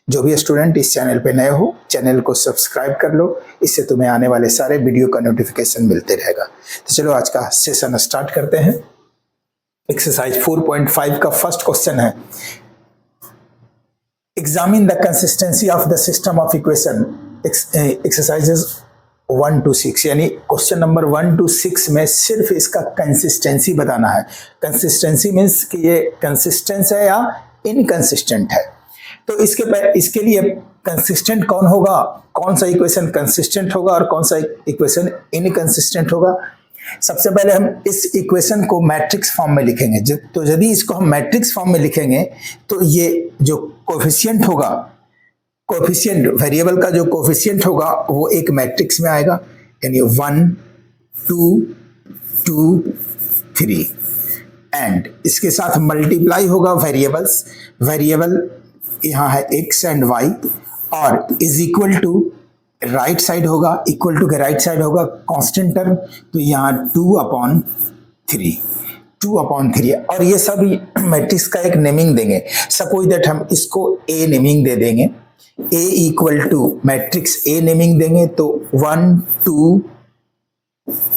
जो भी स्टूडेंट इस चैनल पे नए हो, चैनल को सब्सक्राइब कर लो, इससे तुम्हें आने वाले सारे वीडियो का नोटिफिकेशन मिलते रहेगा। तो चलो आज का सेशन स्टार्ट करते हैं। एक्सरसाइज 4.5 का फर्स्ट क्वेश्चन है, examine the consistency of the system of equation exercises 1 to 6, यानी क्वेश्चन नंबर 1 to 6 में सिर्फ इसका कंसिस्टेंसी बताना है। कंसिस्टेंसी मीन्स कि ये कंसिस्टेंस है या इनकंसिस्टेंट है। तो इसके लिए कंसिस्टेंट कौन होगा, कौन सा इक्वेशन कंसिस्टेंट होगा और कौन सा इक्वेशन इनकंसिस्टेंट होगा। सबसे पहले हम इस इक्वेशन को मैट्रिक्स फॉर्म में लिखेंगे। तो यदि इसको हम मैट्रिक्स फॉर्म में लिखेंगे तो ये जो कोफिशिएंट होगा, कोफिशिएंट वेरिएबल का जो कोफिशिएंट होगा वो एक मैट्रिक्स में आएगा, यानी 1 2 2 3 एंड इसके साथ मल्टीप्लाई होगा वेरिएबल्स। वेरिएबल यहाँ है x एंड y और is equal to right side होगा, इक्वल टू के राइट साइड होगा कांस्टेंट टर्म, तो यहाँ 2/3 और ये सब मैट्रिक्स का एक नेमिंग देंगे। सपोज दैट हम इसको a नेमिंग दे देंगे, a equal to matrix a naming देंगे तो 1 2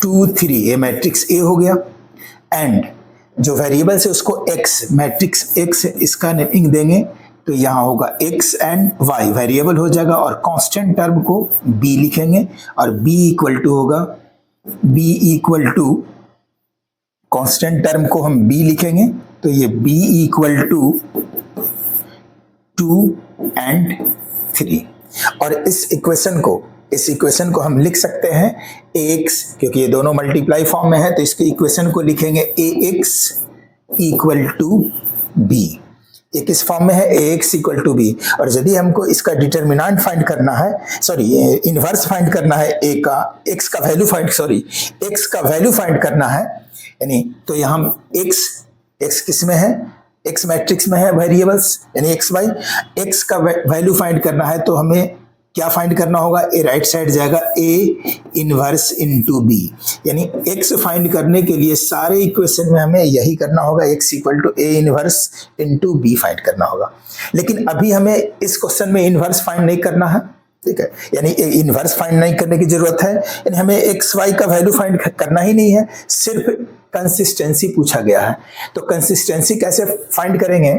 2 3 ये मैट्रिक्स a हो गया। एंड जो वेरिएबल है उसको x, मैट्रिक्स x इसका नेमिंग देंगे तो यहाँ होगा x एंड y वेरिएबल हो जाएगा और कांस्टेंट टर्म को b लिखेंगे और b इक्वल टू होगा, b equal to constant term को हम b लिखेंगे तो ये b इक्वल टू 2 एंड 3। और इस इक्वेशन को हम लिख सकते हैं ax, क्योंकि ये दोनों मल्टीप्लाई फॉर्म में है तो इसके इक्वेशन को लिखेंगे ax इक्वल टू b। ये किस फॉर्म में है, ax इक्वल टू b। और यदि हमको इसका डिटर्मिनेंट फाइंड करना है, इनवर्स फाइंड करना है a का, x का वैल्यू फाइंड करना है, यानी तो यहाँ x किस में है, x मैट्रिक्स में है वेरिएबल्स यानी xy, x का वैल्यू फाइंड करना है तो हमें क्या फाइंड करना होगा, ए राइट साइड जाएगा a इनवर्स इनटू b, यानी x फाइंड करने के लिए सारे इक्वेशन में हमें यही करना होगा, x equal to a inverse into b find करना होगा। लेकिन अभी हमें इस क्वेश्चन में इनवर्स फाइंड नहीं करना है, ठीक है, यानी इनवर्स फाइंड नहीं करने की जरूरत है, यानी हमें एक्स वाई का वैल्यू फाइंड करना ही नहीं है, सिर्फ कंसिस्टेंसी पूछा गया है। तो कंसिस्टेंसी कैसे फाइंड करेंगे,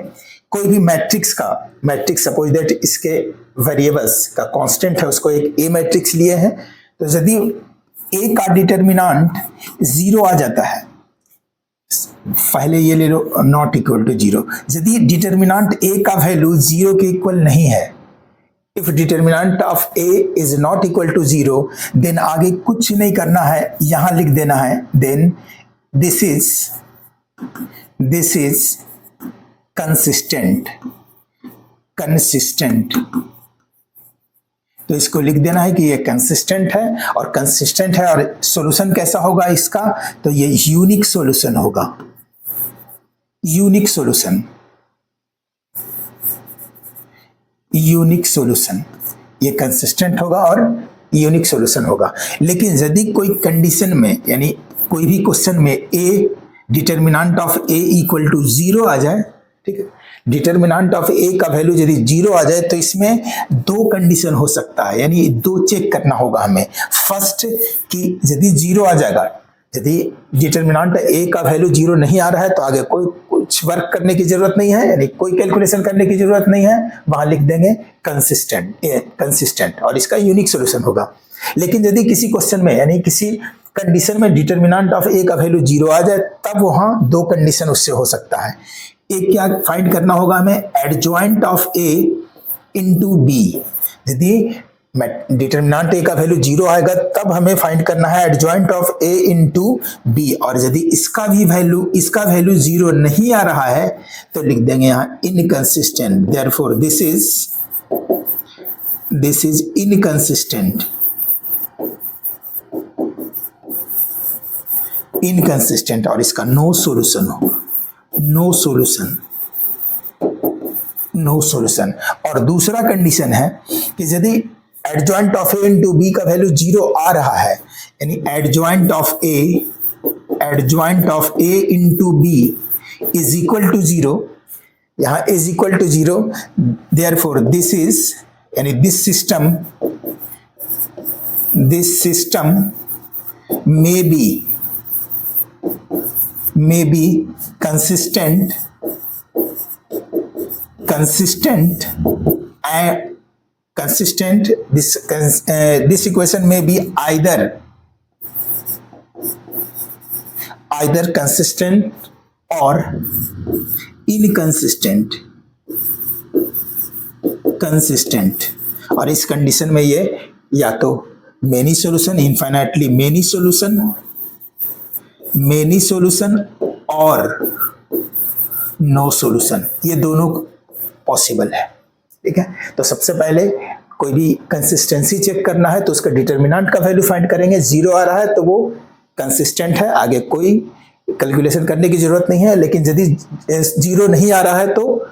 कोई भी मैट्रिक्स सपोज दैट इसके वेरिएबल्स का कांस्टेंट है, उसको एक ए मैट्रिक्स लिए हैं, तो यदि ए का डिटर्मिनेंट 0 आ जाता है, पहले ये ले लो नॉट इक्वल टू 0, यदि डिटर्मिनेंट ए का वैल्यू 0 के इक्वल नहीं है, if determinant of a is not equal to 0, then आगे कुछ नहीं करना है, यहां लिख देना है देन दिस इज कंसिस्टेंट। तो इसको लिख देना है कि ये कंसिस्टेंट है और सॉल्यूशन कैसा होगा इसका, तो ये यूनिक सॉल्यूशन होगा, यूनिक सॉल्यूशन, ये कंसिस्टेंट होगा और यूनिक सॉल्यूशन होगा। लेकिन यदि कोई कंडीशन में, यानी कोई भी क्वेश्चन में a determinant of a equal to 0 आ जाए, ठीक है, डिटर्मिनेंट ऑफ a का वैल्यू यदि 0 आ जाए तो इसमें 2 कंडीशन हो सकता है, यानी 2 चेक करना होगा हमें। फर्स्ट कि यदि 0 आ जाएगा, यदि डिटर्मिनेंट a का वैल्यू 0 नहीं आ रहा है तो आगे कुछ वर्क करने की जरूरत नहीं है, यानी कोई कैलकुलेशन करने की जरूरत नहीं है, वहां लिख देंगे कंसिस्टेंट और इसका यूनिक सॉल्यूशन होगा। लेकिन यदि किसी क्वेश्चन में, यानी किसी कंडीशन में डिटर्मिनेंट ऑफ a का वैल्यू 0 आ जाए, तब वहां 2 कंडीशन उससे हो सकता है। एक क्या फाइंड करना होगा हमें, adjoint of a into b। यदि डिटर्मिनेंट a का वैल्यू 0 आएगा तब हमें फाइंड करना है adjoint of a into b, और यदि इसका वैल्यू 0 नहीं आ रहा है तो लिख देंगे यहाँ inconsistent. Therefore this is inconsistent और इसका नो सॉल्यूशन होगा, नो सॉल्यूशन। और दूसरा कंडीशन है कि यदि adjoint of a into B का वैल्यू 0 आ रहा है, यानी adjoint of a into b is equal to 0, यहाँ is equal to 0, therefore this is, यानी this system may be consistent this equation may be either consistent or inconsistent, और इस condition में ये या तो many solution, infinitely many solution और no solution, ये दोनों पॉसिबल है। ठीक है, तो सबसे पहले कोई भी कंसिस्टेंसी चेक करना है तो उसका डिटर्मिनेंट का वैल्यू फाइंड करेंगे। 0 आ रहा है तो वो कंसिस्टेंट है, आगे कोई कैलकुलेशन करने की जरूरत नहीं है। लेकिन यदि 0 नहीं आ रहा है तो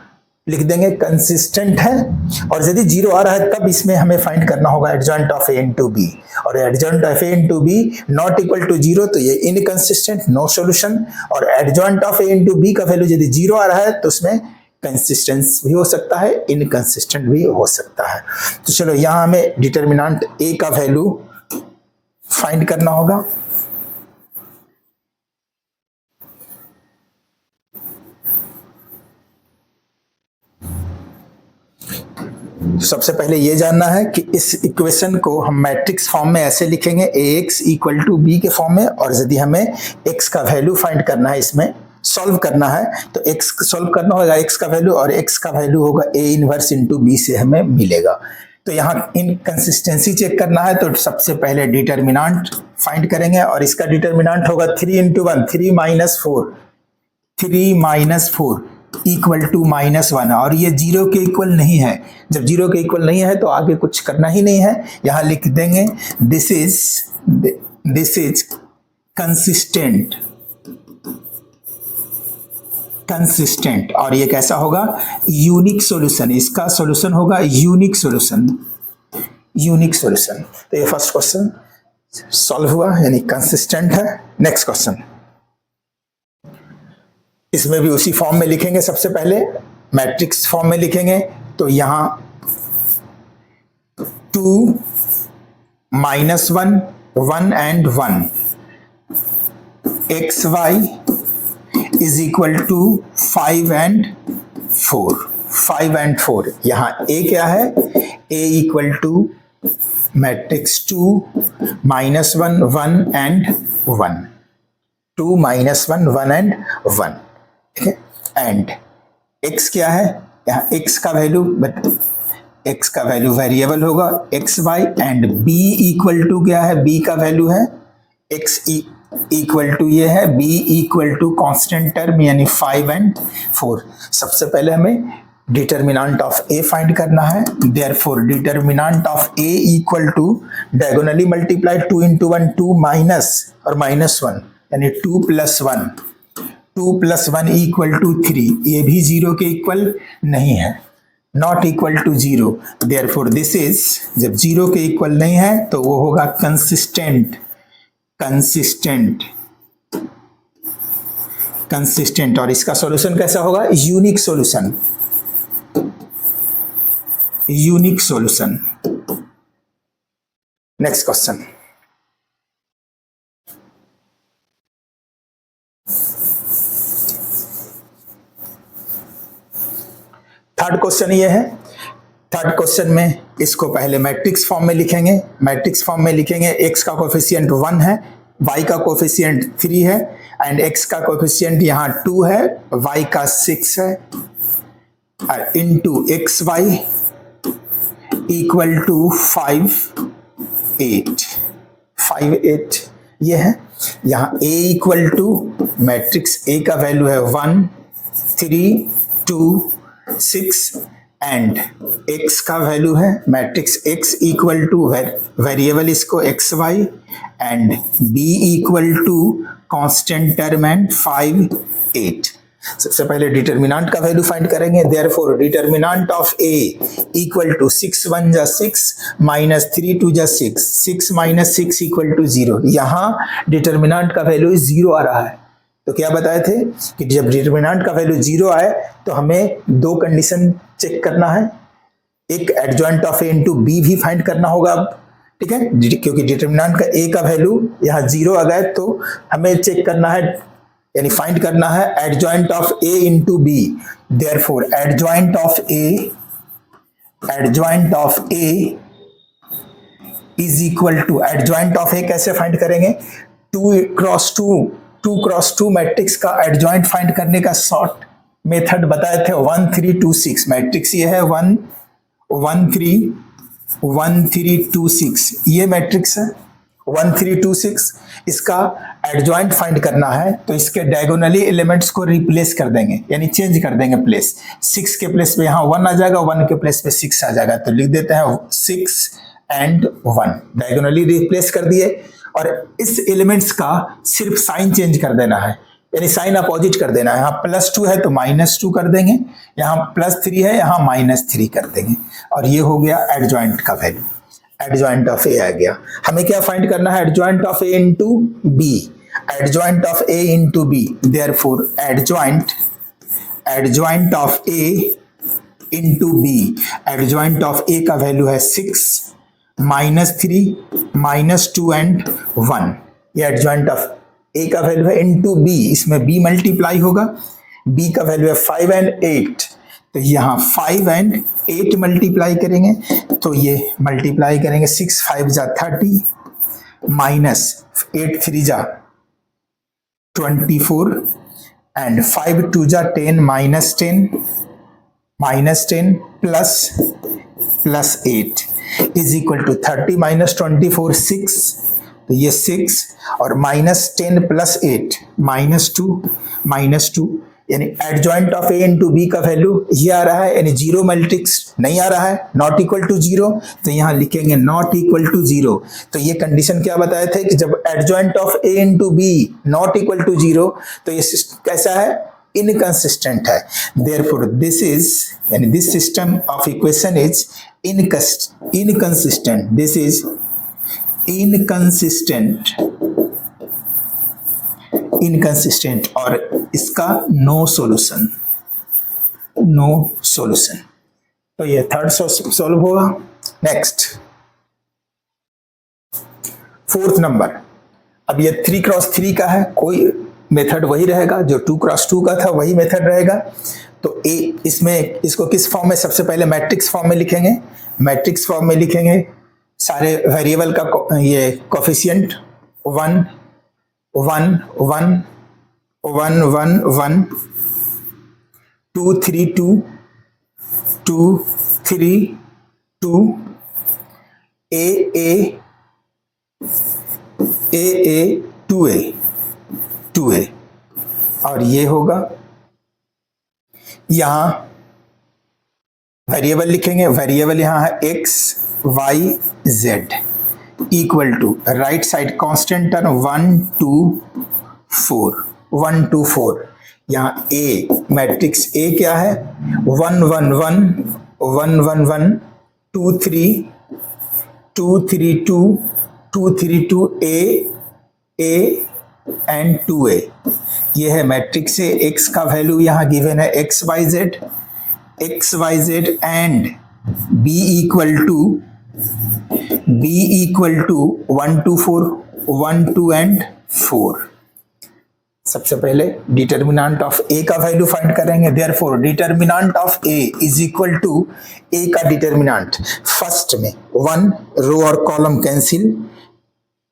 लिख देंगे कंसिस्टेंट है, और यदि 0 आ रहा है तब इसमें हमें फाइंड करना होगा adjoint of A into B, और adjoint of A into B not equal to 0 तो ये इनकंसिस्टेंट, नो सॉल्यूशन। और adjoint of A into B का वैल्यू यदि 0 आ रहा है तो उसमें कंसिस्टेंस भी हो सकता है, इनकंसिस्टेंट भी हो सकता है। तो चलो यहाँ हमें डिटर्मिनेंट ए का वैल्यू फाइंड करना होगा। सबसे पहले ये जानना है कि इस इक्वेशन को हम मैट्रिक्स फॉर्म में ऐसे लिखेंगे ax इक्वल टू बी के फॉर्म में, और यदि हमें x का वैल्यू फाइंड करना है, इसमें सॉल्व करना है तो x सॉल्व करना होगा x का वैल्यू, और x का वैल्यू होगा a इनवर्स इंटू बी से हमें मिलेगा। तो यहाँ इनकंसिस्टेंसी चेक करना है तो सबसे पहले डिटर्मिनेंट फाइंड करेंगे, और इसका डिटर्मिनेंट होगा 3 इंटू 1, 3 माइनस 4 इक्वल टू -1, और ये 0 के इक्वल नहीं है। जब 0 के इक्वल नहीं है तो आगे कुछ करना ही नहीं है, यहाँ लिख देंगे दिस इज कंसिस्टेंट, और ये कैसा होगा, यूनिक सॉल्यूशन। इसका सॉल्यूशन होगा यूनिक सॉल्यूशन। तो ये फर्स्ट क्वेश्चन सॉल्व हुआ, यानी कंसिस्टेंट है। नेक्स्ट क्वेश्चन, इसमें भी उसी फॉर्म में लिखेंगे। सबसे पहले मैट्रिक्स फॉर्म में लिखेंगे तो यहाँ 2 -1 1 and 1 xy is equal to 5 and 4। यहाँ a क्या है, a equal to matrix 2 -1 1 and 1, 2 -1 1 and 1। ठीक है, एंड x क्या है, यहाँ x का वैल्यू वेरिएबल होगा xy, and b equal to क्या है, b का वैल्यू है x इक्वल टू ये है, b equal to constant term यानी 5 and 4। सबसे पहले हमें डिटर्मिनेंट ऑफ a फाइंड करना है। Therefore determinant of a equal to diagonally multiply 2 into 1 2 minus और -1 यानी 2 + 1, 2 + 1 इक्वल टू 3। ये भी 0 के इक्वल नहीं है, not equal to 0। Therefore this is, जब 0 के इक्वल नहीं है तो वो होगा कंसिस्टेंट, और इसका सॉल्यूशन कैसा होगा, unique solution. Next question, third question ये है। थर्ड क्वेश्चन में इसको पहले मैट्रिक्स फॉर्म में लिखेंगे। x का कोफिशिएंट 1 है, y का कोफिशिएंट 3 है, एंड x का कोफिशिएंट यहाँ 2 है, y का 6 है, इनटू xy इक्वल टू 5 8 ये है। यहाँ a equal to matrix a का वैल्यू है 1 3 2 6, एंड x का वैल्यू है matrix x equal to variable इसको xy, and b equal to constant term and 5 8। सबसे पहले डिटर्मिनेंट का वैल्यू फाइंड करेंगे। Therefore determinant of a equal to 6 × 1 = 6 -3 × 2 = 6 6 - 6 equal to 0। यहाँ डिटर्मिनेंट का वैल्यू 0 आ रहा है तो क्या बताए थे कि जब डिटरमिनेंट का वैल्यू 0 आए तो हमें दो कंडीशन चेक करना है, एक adjoint of A into B भी फाइंड करना होगा अब, ठीक है, क्योंकि डिटरमिनेंट का ए का वैल्यू यहाँ 0 आ गए तो हमें चेक करना है यानी फाइंड करना है adjoint of A into B. Therefore adjoint of A is equal to, adjoint of A कैसे फाइंड करेंगे, 2 क्रॉस 2 मैट्रिक्स का एडजॉइंट फाइंड करने का शॉर्ट मेथड बताए थे 1 3 2 6। मैट्रिक्स ये है 1 3 2 6, ये मैट्रिक्स है 1 3 2 6। इसका एडजॉइंट फाइंड करना है तो इसके डायगोनली एलिमेंट्स को रिप्लेस कर देंगे यानी चेंज कर देंगे प्लेस। 6 के प्लेस पे यहाँ 1 आ जाएगा, 1 के प्लेस पे 6 आ जाएगा, तो लिख देते हैं 6 and 1, डायगोनली रिप्लेस कर दिए। और इस एलिमेंट्स का सिर्फ साइन चेंज कर देना है यानी साइन अपोजिट कर देना है, यहाँ +2 है तो -2 कर देंगे, यहाँ +3 है यहाँ -3 कर देंगे, और ये हो गया एडजॉइंट का वैल्यू, एडजॉइंट ऑफ ए आ गया। हमें क्या फाइंड करना है, adjoint of A into B, adjoint of A into B. Therefore adjoint of A into B, adjoint of A का वैल्यू है 6 -3 -2 एंड 1, ये एडजॉइंट ऑफ ए का वैल्यू है इंटू बी, इसमें बी मल्टीप्लाई होगा, बी का वैल्यू है 5 and 8, तो यहाँ 5 and 8 मल्टीप्लाई करेंगे तो ये मल्टीप्लाई करेंगे 6 5 जा 30 माइनस 8 3 जा 24 एंड 5 2 जा 10 -10 plus 8 is equal to 30 minus 24 6, तो ये 6 और -10 प्लस 8 -2 यानी adjoint of A into B का वैल्यू ये आ रहा है, यानी 0 मल्टीप्लिक्स नहीं आ रहा है, नॉट इक्वल टू 0, तो यहाँ लिखेंगे नॉट इक्वल टू 0। तो ये कंडीशन क्या बताए थे कि जब adjoint of A into B not equal to 0 तो ये कैसा है, इनकंसिस्टेंट है। देयरफॉर दिस इज यानी this system of equation is inconsistent, this is inconsistent और इसका नो सॉल्यूशन। तो ये थर्ड सॉल्व होगा। नेक्स्ट 4th नंबर, अब ये 3 क्रॉस 3 का है, कोई मेथड वही रहेगा जो 2 क्रॉस 2 का था, वही मेथड रहेगा। तो ए इसमें इसको किस फॉर्म में, सबसे पहले मैट्रिक्स फॉर्म में लिखेंगे, मैट्रिक्स फॉर्म में लिखेंगे सारे वेरिएबल का ये कोफिशिएंट 1 1 1 1 1 1 2 3 2 2 3 2 a 2a और ये होगा, यहां वेरिएबल लिखेंगे, वेरिएबल यहां है x y z equal to right side constant term 1 2 4, यहाँ a मैट्रिक्स a क्या है 1 1 1 1 1 1 2 3 2 3 2 2 3 2 a एंड 2a, ये है मैट्रिक्स से x का वैल्यू यहाँ गिवन है x y z and b equal to 1 2 4 1 2 and 4। सबसे पहले डिटर्मिनेंट ऑफ a का वैल्यू फाइंड करेंगे। Therefore determinant of a is equal to a का डिटर्मिनेंट, फर्स्ट में 1 रो और कॉलम कैंसिल,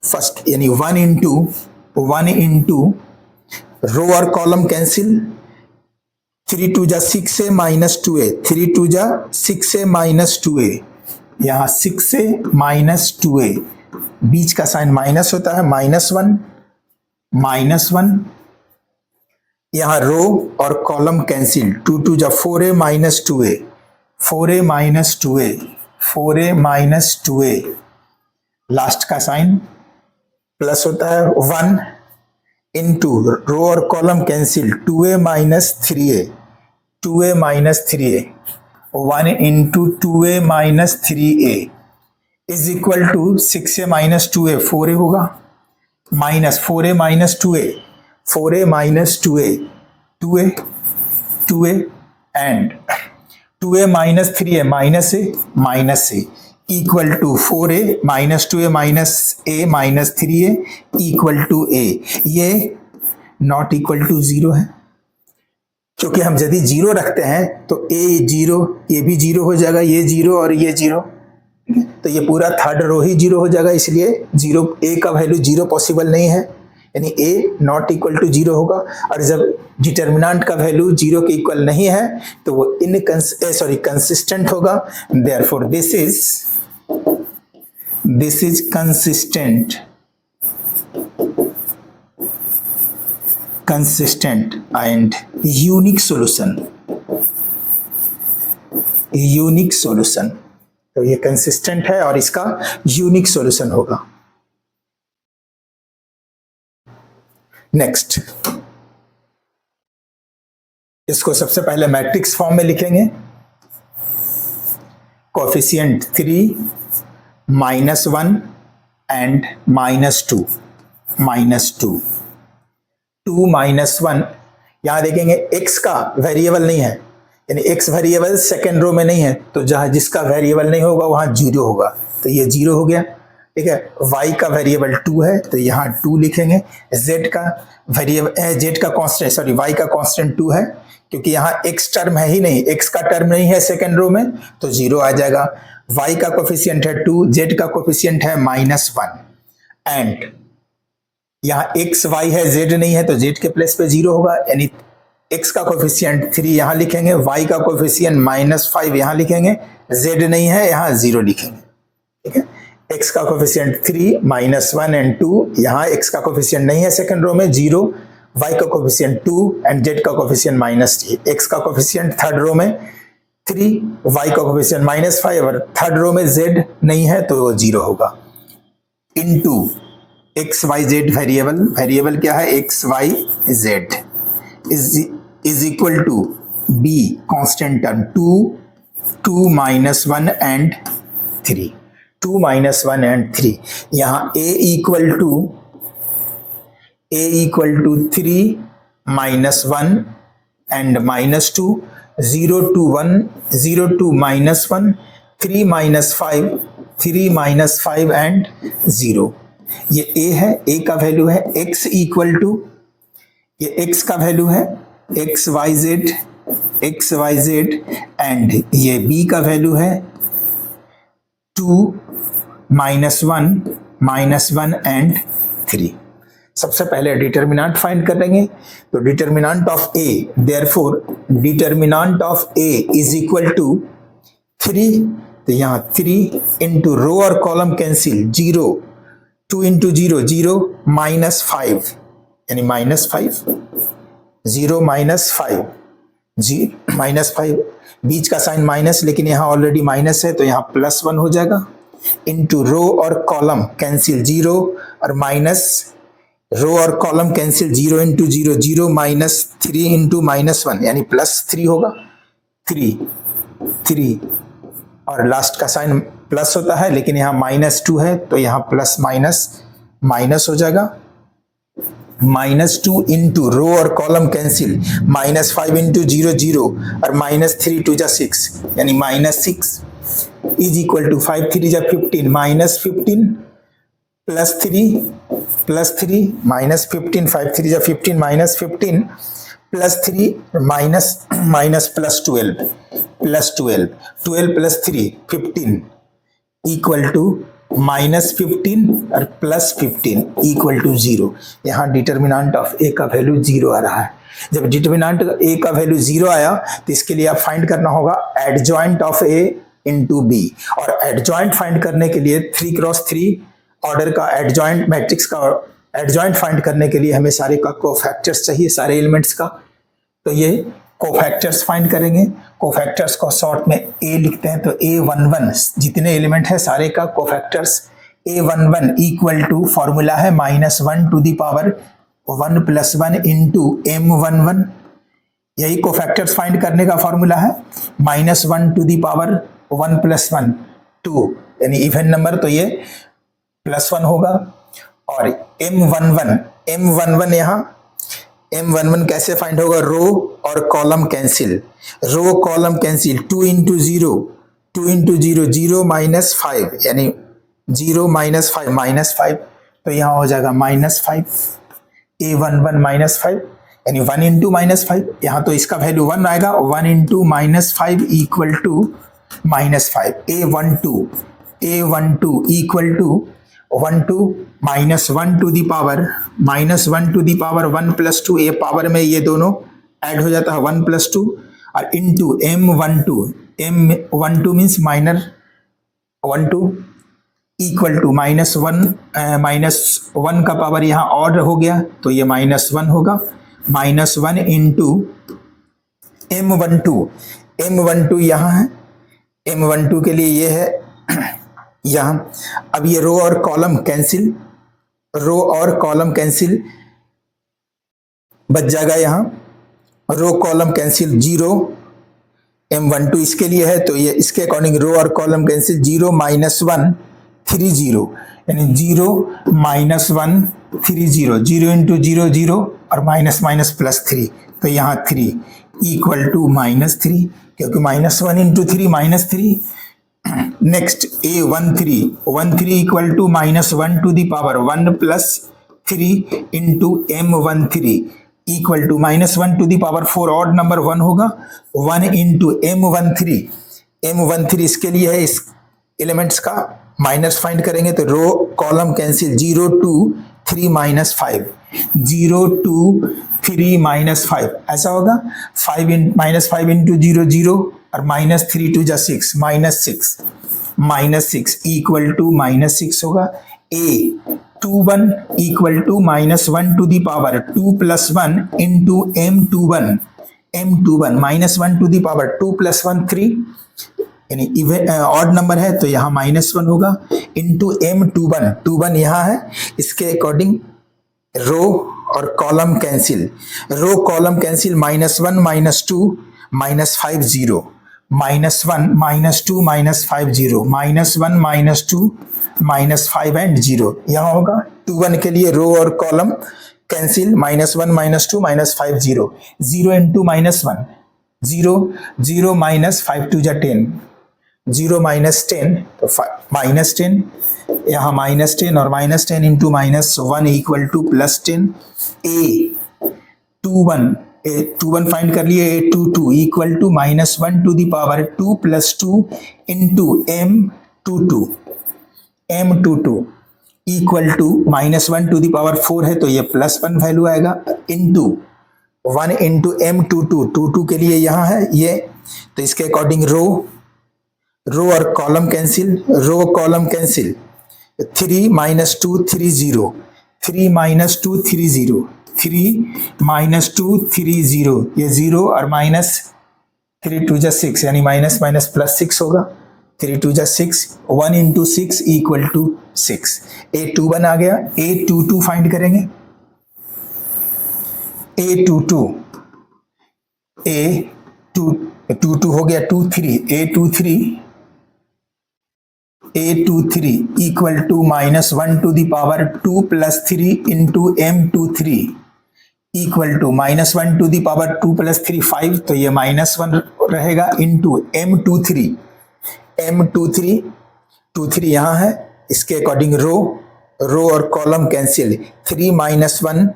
फर्स्ट यानी 1 इंटू रो और कॉलम कैंसिल, 3 2 जा 6a -2a, 3 2 जा 6a -2a, यहाँ 6a -2a, बीच का साइन माइनस होता है -1, यहाँ रो और कॉलम कैंसिल, 2 2 जा 4a -2a, 4a -2a, last का साइन प्लस होता है 1 इंटू रो और column cancel, 2a -3a, 1 into 2a -3a is equal to 6a -2a, 4a होगा, minus 4a -2a, 4a minus 2a 2a 2a and 2a minus 3a minus a equal to 4a minus 2a minus a minus 3a equal to a। ये not equal to 0 है, क्योंकि हम यदि 0 रखते हैं तो a 0, ये भी 0 हो जाएगा, ये 0 और ये 0, तो ये पूरा थर्ड रो ही 0 हो जाएगा, इसलिए 0 a का वैल्यू 0 पॉसिबल नहीं है, यानी a नॉट इक्वल टू 0 होगा। और जब डिटर्मिनेंट का वैल्यू 0 के इक्वल नहीं है तो वो कंसिस्टेंट होगा। Therefore this is consistent and unique solution। तो ये कंसिस्टेंट है और इसका यूनिक सॉल्यूशन होगा। नेक्स्ट, इसको सबसे पहले मैट्रिक्स फॉर्म में लिखेंगे। Coefficient 3 -1 and -2 2 -1। यहां देखेंगे x का वेरिएबल नहीं है, यानी x वेरिएबल सेकेंड रो में नहीं है, तो जहां जिसका वेरिएबल नहीं होगा वहां 0 होगा, तो ये 0 हो गया। ठीक है, y का वेरिएबल 2 है तो यहाँ 2 लिखेंगे। z का वेरिएबल z का कांस्टेंट y का कांस्टेंट 2 है, क्योंकि यहाँ x टर्म है ही नहीं, x का टर्म नहीं है सेकेंड रो में, तो 0 आ जाएगा। y का कोफिशिएंट है 2, z का कोफिशिएंट है -1 एंड यहाँ x y है, z नहीं है, तो z के प्लेस पे 0 होगा, यानी x का कोफिशिएंट 3 यहाँ लिखेंगे, y का कोफिशिएंट -5 यहाँ लिखेंगे, z नहीं है यहाँ 0 लिखेंगे। ठीक है, x का कोफिशिएंट 3 -1 एंड 2, यहाँ x का कोफिशिएंट नहीं है सेकंड रो में 0, y का कोफिशिएंट 2 एंड z का कोफिशिएंट -3, x का कोफिशिएंट थर्ड रो में 3, y का कोफिशिएंट -5 और थर्ड रो में z नहीं है तो वो 0 होगा। Into x Y z variable क्या है, x Y z is equal to b constant term 2 -1 and 3, 2 -1 and 3। यहाँ a equal to 3 -1 and -2, 0 to 1 0 to -1, 3 -5 and 0। ये a है, a का वैल्यू है x इक्वल टू, ये x का वैल्यू है एक्स वाई जेड एंड ये b का वैल्यू है 2 -1 एंड 3। सबसे पहले डिटर्मिनेंट फाइंड करेंगे, तो determinant of a, therefore determinant of a is equal to 3, तो यहाँ 3 इंटू रो और कॉलम कैंसिल, 0 2 इंटू 0 0 -5 यानी -5, 0 -5 -5, बीच का साइन माइनस, लेकिन यहाँ ऑलरेडी माइनस है तो यहाँ +1 हो जाएगा। इंटू रो और कॉलम कैंसिल, 0 और माइनस, रो और कॉलम कैंसिल, 0 इंटू 0 0 -3 इंटू -1 यानी +3 होगा, 3 और लास्ट का साइन प्लस होता है, लेकिन यहाँ -2 है तो यहाँ प्लस माइनस हो जाएगा। -2 इंटू रो और कॉलम कैंसिल, -5 इंटू 0 0 और -3 2 जा 6 यानी -6 इज इक्वल टू 5 3 जा 15, -15 +3 -15, 5 3 जा 15 -15 +3 +12 +3 15 इक्वल टू -15 और +15 इक्वल टू 0। यहाँ डिटर्मिनेंट ऑफ a का वैल्यू 0 आ रहा है। जब डिटर्मिनेंट a का वैल्यू 0 आया तो इसके लिए आप फाइंड करना होगा adjoint of a into b, और एडजॉइंट फाइंड करने के लिए 3x3 ऑर्डर का एडजॉइंट मैट्रिक्स का एडजॉइंट फाइंड करने के लिए हमें सारे का कोफैक्टर्स चाहिए, सारे एलिमेंट्स का, तो ये कोफैक्टर्स फाइंड करेंगे। कोफैक्टर्स को शॉर्ट में a लिखते हैं, तो a11 जितने एलिमेंट है सारे का cofactors a11 equal to, formula है -1 to the power 1 + 1 into m11, यही कोफैक्टर्स फाइंड करने का फॉर्मूला है। -1 टू द पावर 1 + 1 2, यानी इवन नंबर तो ये +1 होगा। और m11 यहाँ M11 कैसे फाइंड होगा? रो और column cancel, row column cancel, 2 into zero, 2 into zero, zero minus 5, यानी 0 माइनस 5 माइनस 5, तो यहाँ हो जाएगा -5, A11 -5, यानी 1 इंटू -5, यहाँ तो इसका वैल्यू 1 आएगा, 1 into -5 equal to -5, A12 equal to 1 to -1 to the power -1 to the power 1 plus 2, ये पावर में ये दोनों ऐड हो जाता है 1 प्लस 2, और into M12 means minor 12 equal to -1 का पावर यहाँ और हो गया तो ये -1 होगा, -1 इंटू M12 यहाँ है, M12 के लिए ये है यहाँ। अब ये रो और कॉलम कैंसिल, रो और कॉलम कैंसिल बच जाएगा यहाँ, रो कॉलम कैंसिल 0, M12 इसके लिए है तो ये इसके अकॉर्डिंग रो और कॉलम कैंसिल, 0 -1 3 0, यानी 0 -1 3 0, 0 इंटू 0 0 और माइनस माइनस प्लस 3, तो यहाँ 3 इक्वल टू -3, क्योंकि -1 into 3 -3। Next A13 equal to -1 to the power 1 plus 3 into M13 equal to -1 to the power 4, odd number 1 होगा, 1 इंटू M13 इसके लिए है, इस एलिमेंट्स का माइनस फाइंड करेंगे तो रो कॉलम कैंसिल, 0 2 3 -5, 0 2 3 -5 ऐसा होगा, 5 इंटू 0 0 और -3 2 जा 6, -6 इक्वल टू -6 होगा। A21 equal to -1 to the power 2 plus 1 into M21 -1 to the power 2 plus 1 3, यानी इवन ऑड नंबर है तो यहाँ -1 होगा, इंटू M21 यहाँ है, इसके अकॉर्डिंग रो और column cancel, row column cancel, -1 -2 -5 0, -1 -2 -5 0, -1 -2 -5 and 0 यहाँ होगा। 21 के लिए रो और कॉलम कैंसिल, -1 -2 -5 0, 0 इंटू -1 0, 0 -5 2 जा 10, 0 -10 तो -10, यहाँ -10 और -10 into -1 equal to +10। A21 find कर लिए, A22 equal to -1 to the power 2 plus 2 into M22 equal to -1 to the power 4 है तो ये +1 वैल्यू आएगा, इंटू 1 इंटू M22 के लिए यहाँ है ये, तो इसके अकॉर्डिंग रो और कॉलम कैंसिल, 3 -2 3 0, 3 -2 3 0, 3 -2 3 0, ये 0 और -3 2 जा 6, यानी माइनस माइनस प्लस 6 होगा, 3 2 जा 6, 1 इंटू 6 इक्वल टू 6। A21 आ गया, A22 फाइंड करेंगे, A22 हो गया 23, A23 equal to -1 to the power 2 plus 3 into M23 equal to -1 to the power 2 plus 3 5, तो ये -1 रहेगा, इंटू M23 यहाँ है, इसके अकॉर्डिंग रो और कॉलम कैंसिल, 3 -1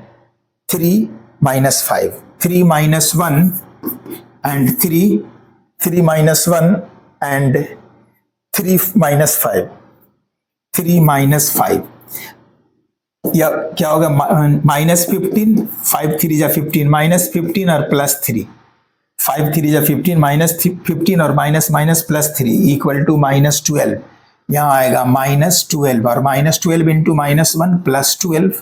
3 -5, 3 -1 एंड 3 -1 एंड 3 -5, 3 -5 या क्या होगा, -15, 5 3 जा 15, -15 और +3, 5 3 जा 15, -15 और माइनस +3 इक्वल टू -12, यहाँ आएगा -12 और -12 इंटू -1 +12,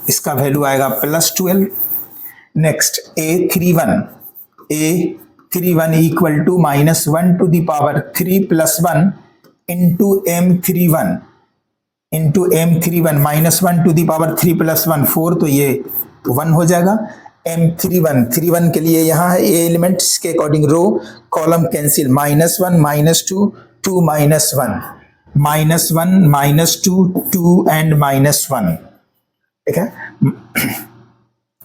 इसका वैल्यू आएगा +12। Next A31 equal to -1 to the power 3 plus 1 into M31 -1 to the power 3 plus 1 4, तो ये 1 हो जाएगा। M31 के लिए यहाँ है ये एलिमेंट्स के according row column cancel, -1 -2 2 -1, -1 -2 2 and -1, ठीक है।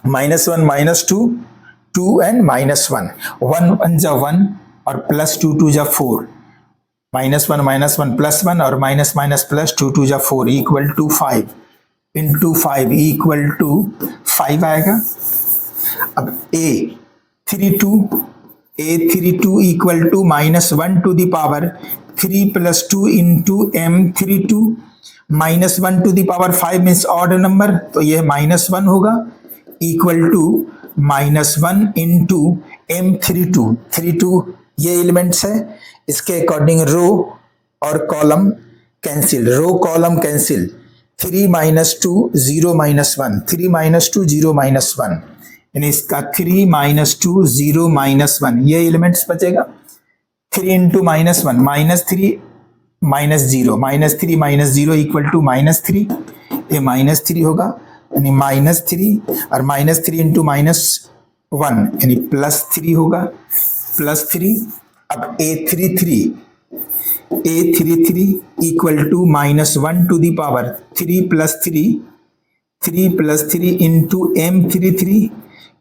-1 -2 2 एंड -1 1 1 जा 1 और +2 2 जा 4 -1 -1 +1 और माइनस माइनस प्लस 2 2 जा 4 equal to 5 into 5 equal to 5 आएगा। अब A32 equal to -1 to the power 3 + 2 into M32 -1 to the power 5 means odd number, तो ये -1 होगा इक्वल टू -1 इंटू M32 32 ये एलिमेंट्स है, इसके अकॉर्डिंग रो और column cancel, row column cancel 3 - 2 0 - 1 3 - 2 0 - 1 यानी इसका 3 - 2 0 - 1 ये एलिमेंट्स बचेगा। 3 इंटू -1 -3 -0 -3 -0 इक्वल टू -3 ये -3 होगा यानी -3 और -3 इंटू -1 यानी +3 होगा +3। अब A33 equal to -1 to the power 3 + 3 into M33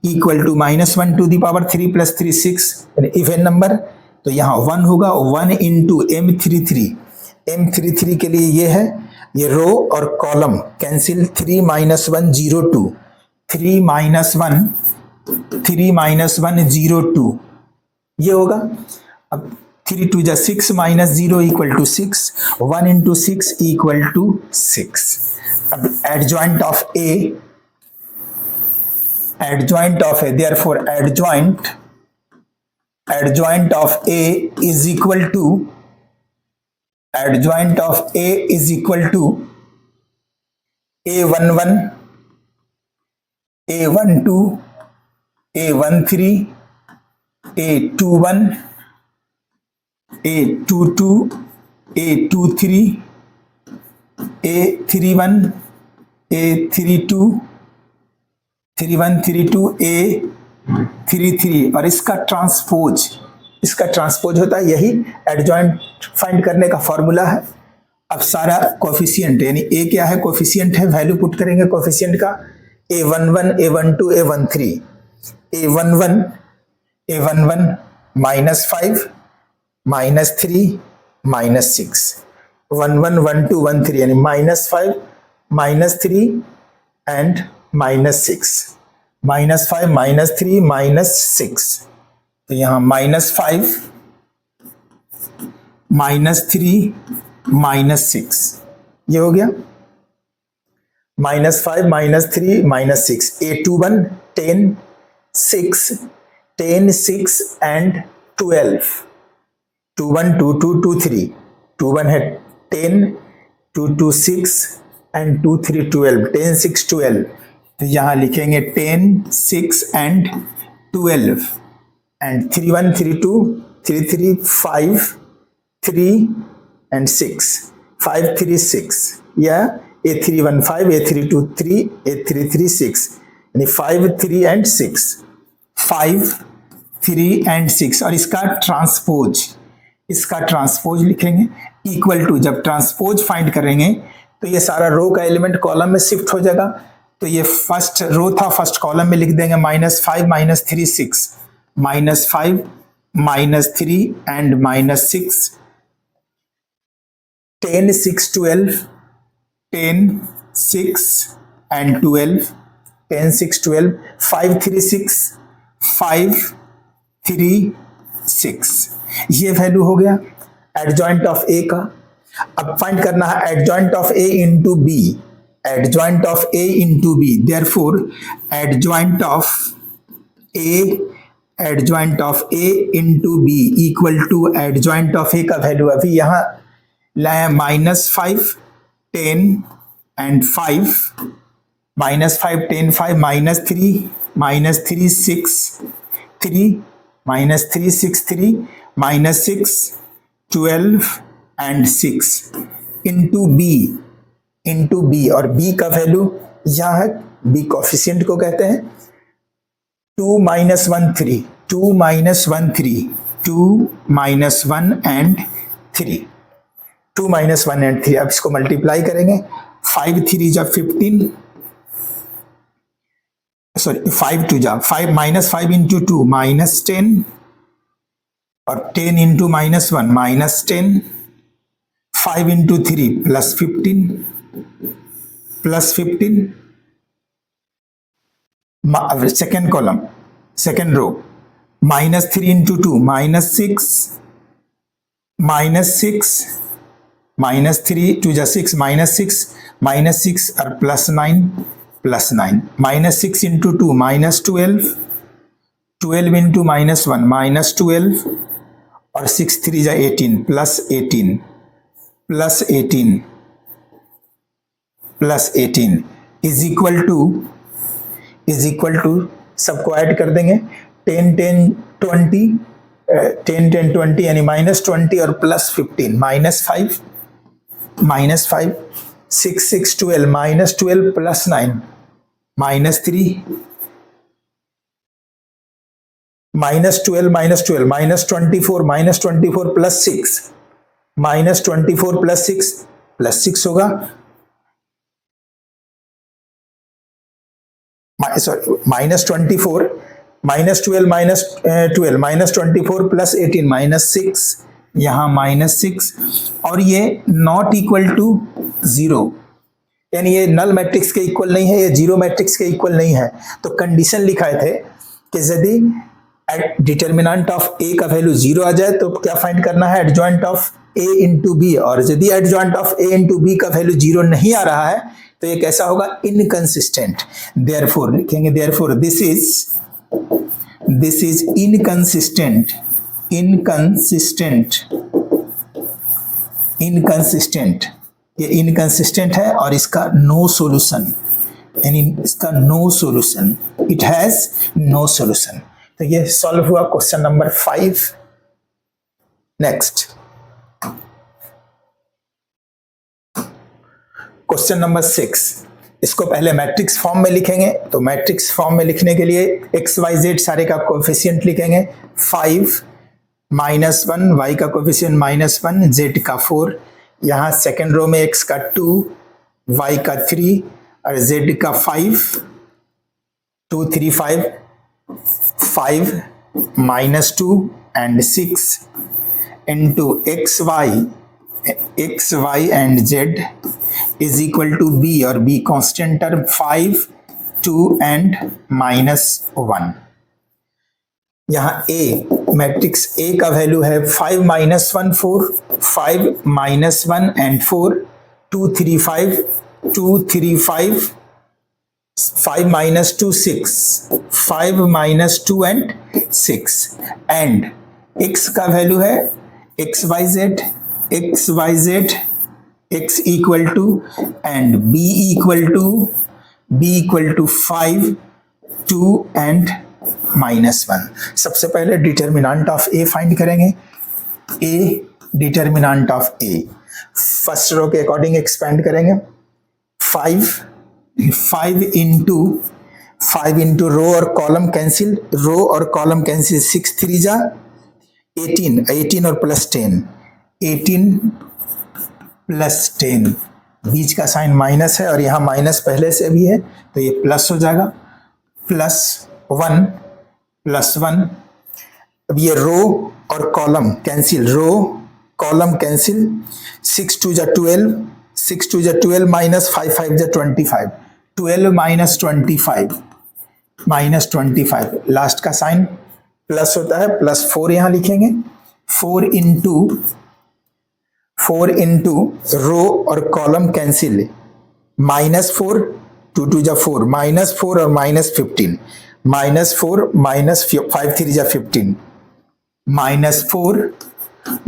equal to -1 to the power 3 + 3 6 यानी इवन नंबर, तो यहाँ 1 होगा 1 इंटू M33 के लिए ये है, ये रो और कॉलम कैंसिल 3 - 1 0 2 3 - 1 0 2 ये होगा। अब 3 2 जा 6 -0 equal to 6 1 into 6 equal to 6। अब adjoint of A therefore adjoint of A is equal to A11 A12 A13 A21 A22 A23 A31 A32 31 32 A33 और इसका ट्रांसपोज होता है, यही एडजॉइंट फाइंड करने का फॉर्मूला है। अब सारा कोफिशिएंट यानी ए क्या है, कोफिशिएंट है, वैल्यू पुट करेंगे कोफिशिएंट का A11 A12 A13 A11 -5 -3 -6 11 12 13 यानी -5 -3 एंड -6 -5 -3 -6, तो यहाँ -5 -3 -6 ये हो गया -5 -3 -6 A21 10 6 10 6 एंड 12 2 1 2 2 2 3 2 1 है 10 2 2 6 एंड 2 3 12 10 6 12, तो यहाँ लिखेंगे 10 6 एंड 12 एंड 3 1 3 2 3 3 5 3 एंड 6 5 3 6 या A31 5 A32 3 A33 6 यानी 5 3 एंड 6 5 3 एंड 6 और इसका ट्रांसपोज लिखेंगे इक्वल टू, जब ट्रांसपोज फाइंड करेंगे तो ये सारा रो का एलिमेंट कॉलम में शिफ्ट हो जाएगा, तो ये फर्स्ट रो था फर्स्ट कॉलम में लिख देंगे -5 -3 6 -5 -3 एंड -6 10 6 12 10 6 एंड 12 10 6 12 5 3 6 5 3 6 ये वैल्यू हो गया एडजॉइंट ऑफ ए का। अब फाइंड करना है adjoint of A into B, adjoint of A into B, therefore adjoint of A into B equal to adjoint of A का वैल्यू अभी यहाँ लाया -5 10 एंड 5 -5 10 5 -3 -3 6 3 -3 6 3 -6 12 एंड 6 इंटू बी और बी का वैल्यू यहाँ है, बी कोफिशिएंट को कहते हैं 2 - 1 3 2 - 1 3 2 - 1 एंड 3 2 - 1 एंड 3। अब इसको मल्टीप्लाई करेंगे 5 3 जा 15 सॉरी 5 टू जा 5 माइनस 5 इंटू 2 माइनस 10 और 10 into minus 1 minus 10 5 into 3 plus 15 second column second row minus 3 into 2 minus 6 minus 3 two जा 6 माइनस 6 और plus 9 minus 6 into 2 minus 12 into minus 1 minus 12 और 6 3 जा 18 प्लस 18 इज इक्वल टू सबको add कर देंगे 10 10 20 यानी माइनस 20 और plus 15 minus 5 6 6 12 minus 12 plus 9 minus 3 minus 12 minus 24 plus 6 minus 24 plus 6 होगा sorry minus 24 minus 12 minus 24 plus 18 minus 6 यहां माइनस 6 और ये नॉट इक्वल टू 0 यानी ये नल मैट्रिक्स के इक्वल नहीं है, ये जीरो मैट्रिक्स के इक्वल नहीं है। तो कंडीशन लिखाए थे कि यदि डिटर्मिनेंट ऑफ ए का वैल्यू 0 आ जाए तो क्या फाइंड करना है, adjoint of A into B, और यदि adjoint of A into B का वैल्यू 0 नहीं आ रहा है तो ये कैसा होगा, इनकंसिस्टेंट। देयरफॉर लिखेंगे देयरफॉर दिस इज इनकंसिस्टेंट ये इनकंसिस्टेंट है और इसका नो सॉल्यूशन, यानी इसका no solution, it has no solution. तो ये सॉल्व हुआ question number 5। Next question number 6, इसको पहले मैट्रिक्स फॉर्म में लिखेंगे। तो मैट्रिक्स फॉर्म में लिखने के लिए एक्स वाई जेड सारे का कोएफिशिएंट लिखेंगे। 5 माइनस 1, वाई का कोएफिशिएंट माइनस 1, जेड का 4, यहाँ सेकेंड रो में एक्स का 2, वाई का 3 और जेड का 5, 2 3 5 minus 2 and 6 into X Y and Z is equal to B, और B constant term 5 2 and minus 1। यहाँ ए मैट्रिक्स ए का वैल्यू है 5 minus 1 4, 5 minus 1 and 4, 2 3 5 2 3 5, 5 minus 2 6, 5 minus 2 and 6, and x का value है x Y Z x equal to and b equal to 5 2 and minus 1। सबसे पहले determinant of A find करेंगे। A determinant of A first row के according expand करेंगे। 5 into row और column cancel, 6 3 जा 18 और प्लस 10, 18 प्लस 10, बीच का साइन माइनस है और यहाँ माइनस पहले से भी है तो ये प्लस हो जाएगा, प्लस 1। अब ये रो और कॉलम कैंसिल, 6 2 जा 12 माइनस 5 5 जा 25, 12 माइनस 25 लास्ट का साइन प्लस होता है, प्लस 4 यहाँ लिखेंगे। 4 इंटू रो और कॉलम कैंसिल, माइनस 4 2 2 जा 4, माइनस 4 और माइनस 15, माइनस 4 माइनस 5 3 जा 15, माइनस 4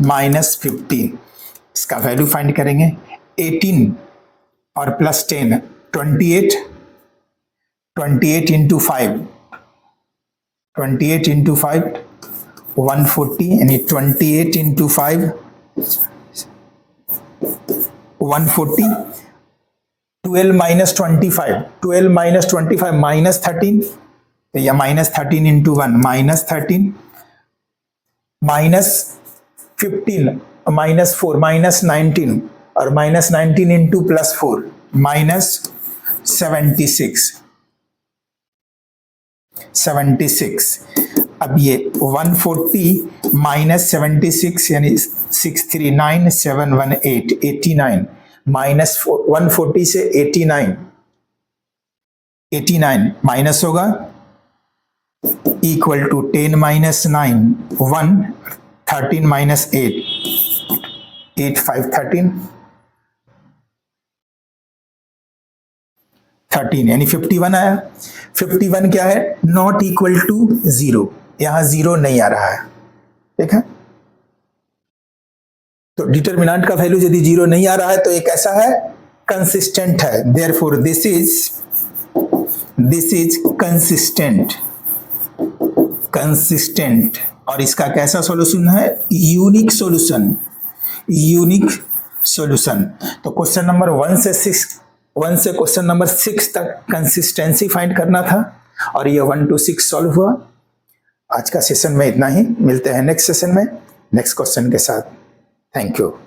माइनस 15। इसका वैल्यू फाइंड करेंगे। 18 और प्लस 10 28 इंटू 5 140, यानी 28 इंटू 5 140। 12 माइनस 25 माइनस 13, तो यह minus 13 into 1 minus 13, minus 15 minus 4 minus 19 और माइनस 19 इंटू प्लस 4 माइनस 76। 76। अब ये 140 माइनस 76 यानी 639718 89 माइनस 140 से 89 माइनस होगा इक्वल टू 10 माइनस 9 1 13 माइनस 8 8 5 13 यानी 51 आया। 51 क्या है? नॉट इक्वल टू 0, यहां 0 नहीं आ रहा है। ठीक है, तो डिटर्मिनेंट का वैल्यू यदि 0 नहीं आ रहा है तो एक ऐसा है कंसिस्टेंट है, देयरफॉर दिस इज कंसिस्टेंट। और इसका कैसा सॉल्यूशन है? Unique solution. तो क्वेश्चन नंबर 1 से क्वेश्चन नंबर 6 तक कंसिस्टेंसी फाइंड करना था और ये 1 to 6 सॉल्व हुआ। आज का सेशन में इतना ही, मिलते हैं नेक्स्ट सेशन में नेक्स्ट क्वेश्चन के साथ। Thank you.